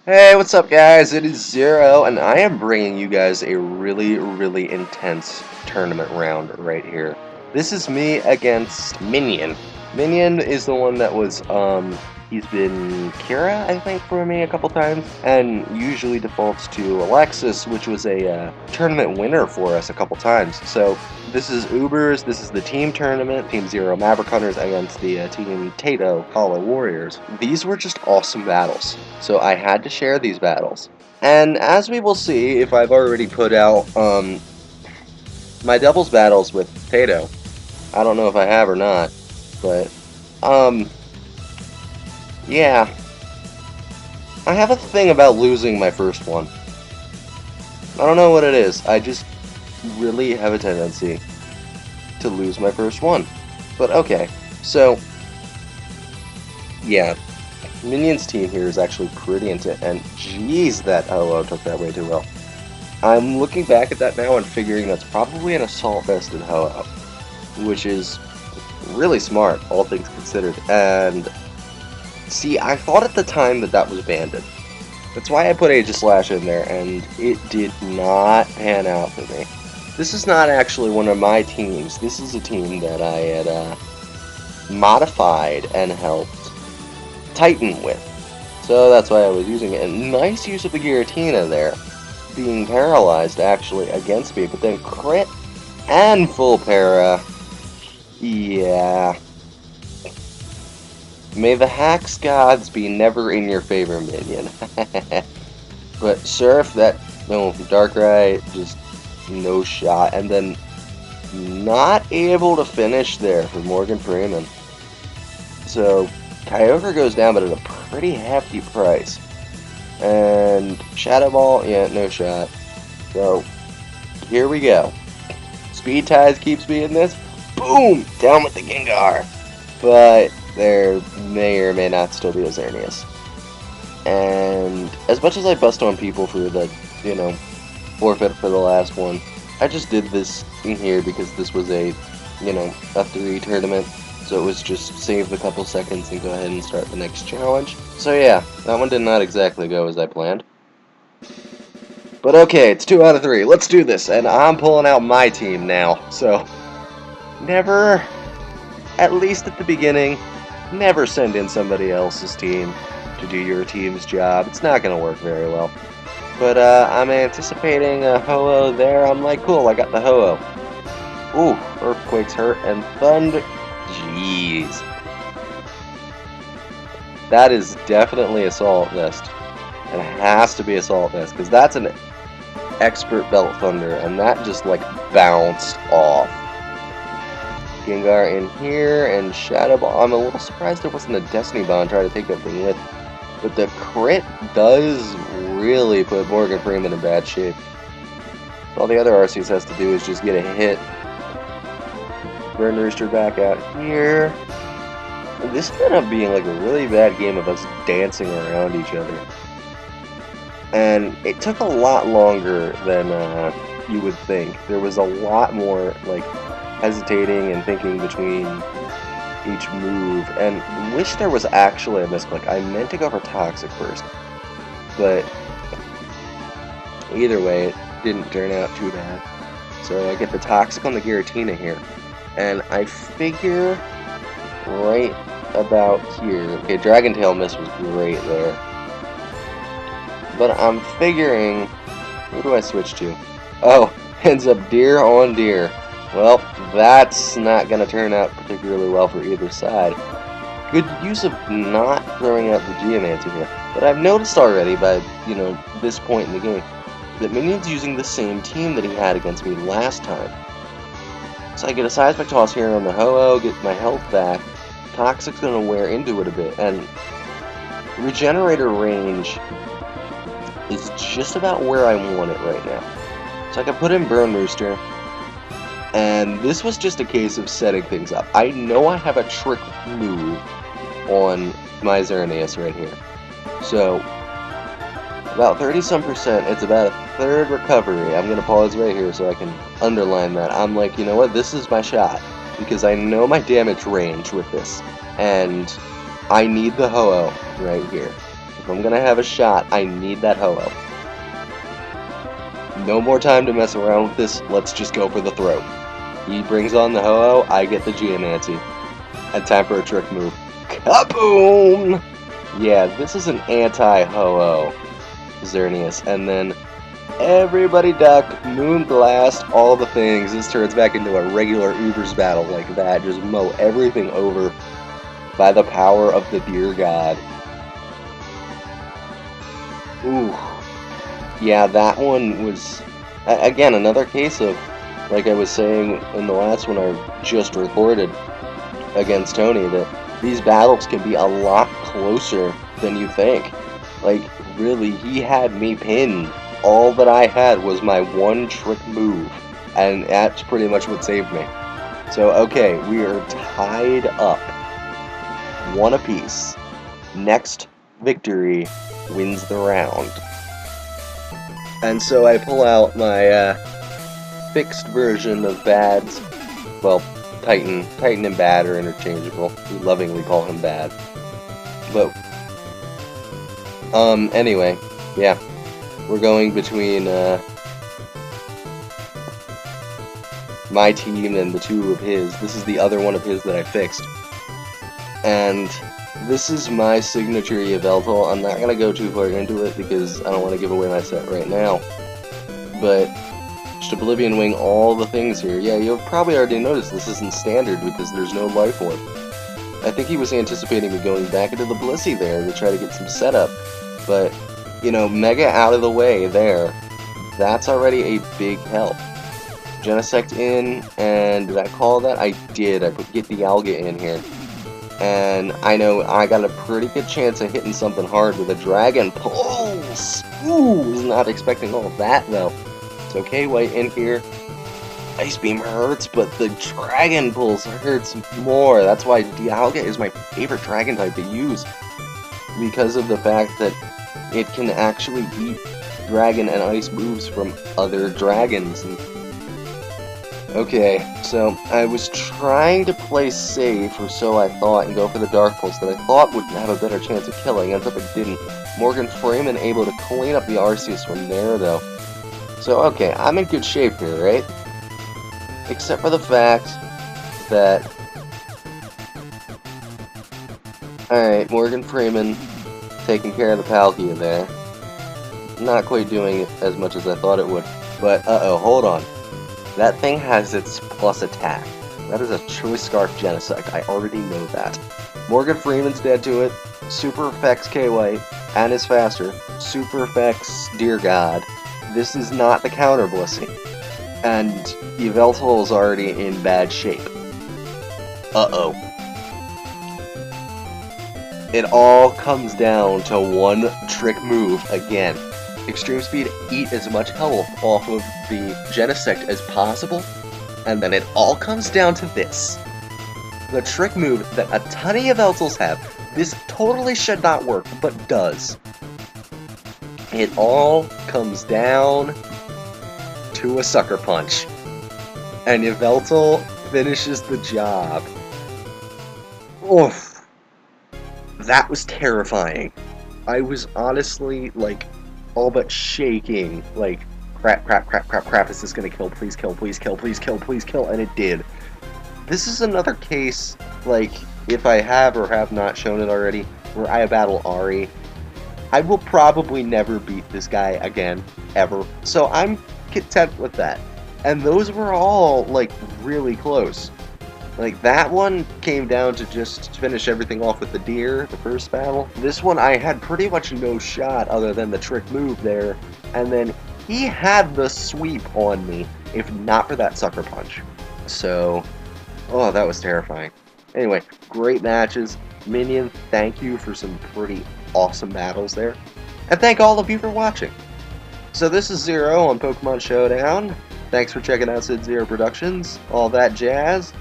Hey, what's up, guys? It is Zero, and I am bringing you guys a really intense tournament round right here. This is me against Minion. Minion is the one that he's been Kira, I think, for me a couple times, and usually defaults to Alexis, which was a tournament winner for us a couple times. So this is Ubers, this is the team tournament, Team Zero Maverick Hunters against the Team Tato Hollow Warriors. These were just awesome battles, so I had to share these battles. And as we will see, if I've already put out my doubles battles with Tato, I don't know if I have or not, but yeah, I have a thing about losing my first one. I don't know what it is, I just really have a tendency to lose my first one. But okay, so yeah, Minion's team here is actually pretty intense, and jeez, that Ho-Oh took that way too well. I'm looking back at that now and figuring that's probably an assault-vested Ho-Oh, which is really smart, all things considered. And see, I thought at the time that that was banded. That's why I put Aegislash in there, and it did not pan out for me. This is not actually one of my teams. This is a team that I had modified and helped Titan with. So that's why I was using it. And nice use of the Giratina there, being paralyzed actually against me, but then crit and full para. Yeah. May the Hax gods be never in your favor, Minion. But Surf, that, no, Darkrai, just no shot. And then not able to finish there for Morgan Freeman. So Kyogre goes down, but at a pretty hefty price. And Shadow Ball, yeah, no shot. So here we go. Speed Ties keeps me in this. Boom! Down with the Gengar. But there may or may not still be a Xerneas. And as much as I bust on people for the, forfeit for the last one, I just did this in here because this was a 3 tournament. So it was just save a couple seconds and go ahead and start the next challenge. So yeah, that one did not exactly go as I planned. But okay, it's 2 out of 3. Let's do this, and I'm pulling out my team now. So never, at least at the beginning, never send in somebody else's team to do your team's job. It's not going to work very well. But I'm anticipating a Ho-Oh there. I'm like, cool, I got the Ho-Oh. Ooh, Earthquake's hurt, and Thunder. Jeez. That is definitely Assault Vest. It has to be Assault Vest, because that's an Expert Belt Thunder, and that just, like, bounced off. Gengar in here, and Shadow Ball. I'm a little surprised there wasn't a Destiny Bond trying to take that thing with. But the crit does really put Morgan Freeman in bad shape. All the other Arceus has to do is just get a hit. Burn Rooster back out here. And this ended up being like a really bad game of us dancing around each other. And it took a lot longer than you would think. There was a lot more like hesitating and thinking between each move, and wish there was actually a misclick. I meant to go for Toxic first, but either way, it didn't turn out too bad. So I get the Toxic on the Giratina here. And I figure right about here. Okay, Dragon Tail miss was great there. But I'm figuring, who do I switch to? Oh, ends up Deer on Deer. Well, that's not going to turn out particularly well for either side. Good use of not throwing out the Geomancer here. But I've noticed already by, this point in the game, that Minion's using the same team that he had against me last time. So I get a Seismic Toss here on the Ho-Oh, get my health back. Toxic's going to wear into it a bit, and Regenerator range is just about where I want it right now. So I can put in Burn Rooster, and this was just a case of setting things up. I know I have a trick move on my Xerneas right here. So about 30-some%, it's about a third recovery. I'm going to pause right here so I can underline that. I'm like, you know what, this is my shot, because I know my damage range with this, and I need the Ho-Oh right here. If I'm gonna have a shot, I need that Ho-Oh. No more time to mess around with this, let's just go for the throat. He brings on the Ho-Oh, I get the Geonancy. And time for a trick move. Kaboom! Yeah, this is an anti-Ho-Oh, Xerneas. And then everybody duck, Moonblast, all the things. This turns back into a regular Ubers battle like that. Just mow everything over by the power of the Deer God. Ooh. Yeah, that one was, again, another case of, like I was saying in the last one I just recorded against Tony, that these battles can be a lot closer than you think. Like, really, he had me pinned. All that I had was my one trick move, and that's pretty much what saved me. So, okay, we are tied up. One apiece. Next victory wins the round. And so I pull out my fixed version of Bad's, well, Titan and Bad are interchangeable. We lovingly call him Bad. But, anyway, yeah. We're going between, my team and the two of his. This is the other one of his that I fixed. And this is my signature Yveltal. I'm not gonna go too far into it because I don't want to give away my set right now. But just Oblivion Wing all the things here. Yeah, you've probably already noticed this isn't standard because there's no life orb. I think he was anticipating me going back into the Blissey there to try to get some setup. But, you know, Mega out of the way there. That's already a big help. Genesect in, and did I call that? I did. I put Get the Alga in here. And I know I got a pretty good chance of hitting something hard with a Dragon Pulse. Ooh, was not expecting all of that though. It's okay, White in here. Ice Beam hurts, but the Dragon Pulse hurts more. That's why Dialga is my favorite Dragon type to use. Because of the fact that it can actually beat Dragon and Ice moves from other dragons. And okay, so I was trying to play safe, or so I thought, and go for the Dark Pulse that I thought would have a better chance of killing, ends up it didn't. Morgan Freeman able to clean up the Arceus from there, though. So, okay, I'm in good shape here, right? Except for the fact that... Alright, Morgan Freeman taking care of the Palkia there. Not quite doing as much as I thought it would. But, uh-oh, hold on. That thing has its plus attack. That is a Choice Scarf Genesect. I already know that. Morgan Freeman's dead to it. Super effects K-White, and is faster. Super effects Deer God. This is not the counter Blissey. And Yveltal is already in bad shape. Uh-oh. It all comes down to one trick move again. Extreme Speed, eat as much health off of the Genesect as possible, and then it all comes down to this. The trick move that a ton of Yveltals have. This totally should not work, but does. It all comes down to a Sucker Punch. And Yveltal finishes the job. Oof. That was terrifying. I was honestly, like, all but shaking, like, crap, is this gonna kill, please kill, please kill, please kill, please kill, and it did. This is another case, like, if I have or have not shown it already, where I battle Ari. I will probably never beat this guy again, ever, so I'm content with that. And those were all, like, really close. Like, that one came down to just finish everything off with the deer, the first battle. This one, I had pretty much no shot other than the trick move there. And then he had the sweep on me, if not for that Sucker Punch. So, oh, that was terrifying. Anyway, great matches. Minion, thank you for some pretty awesome battles there. And thank all of you for watching. So this is Zero on Pokemon Showdown. Thanks for checking out Sid Zero Productions, all that jazz.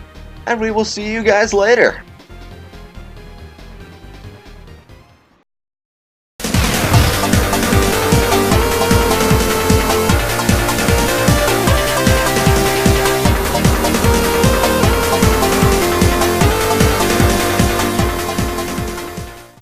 And we will see you guys later.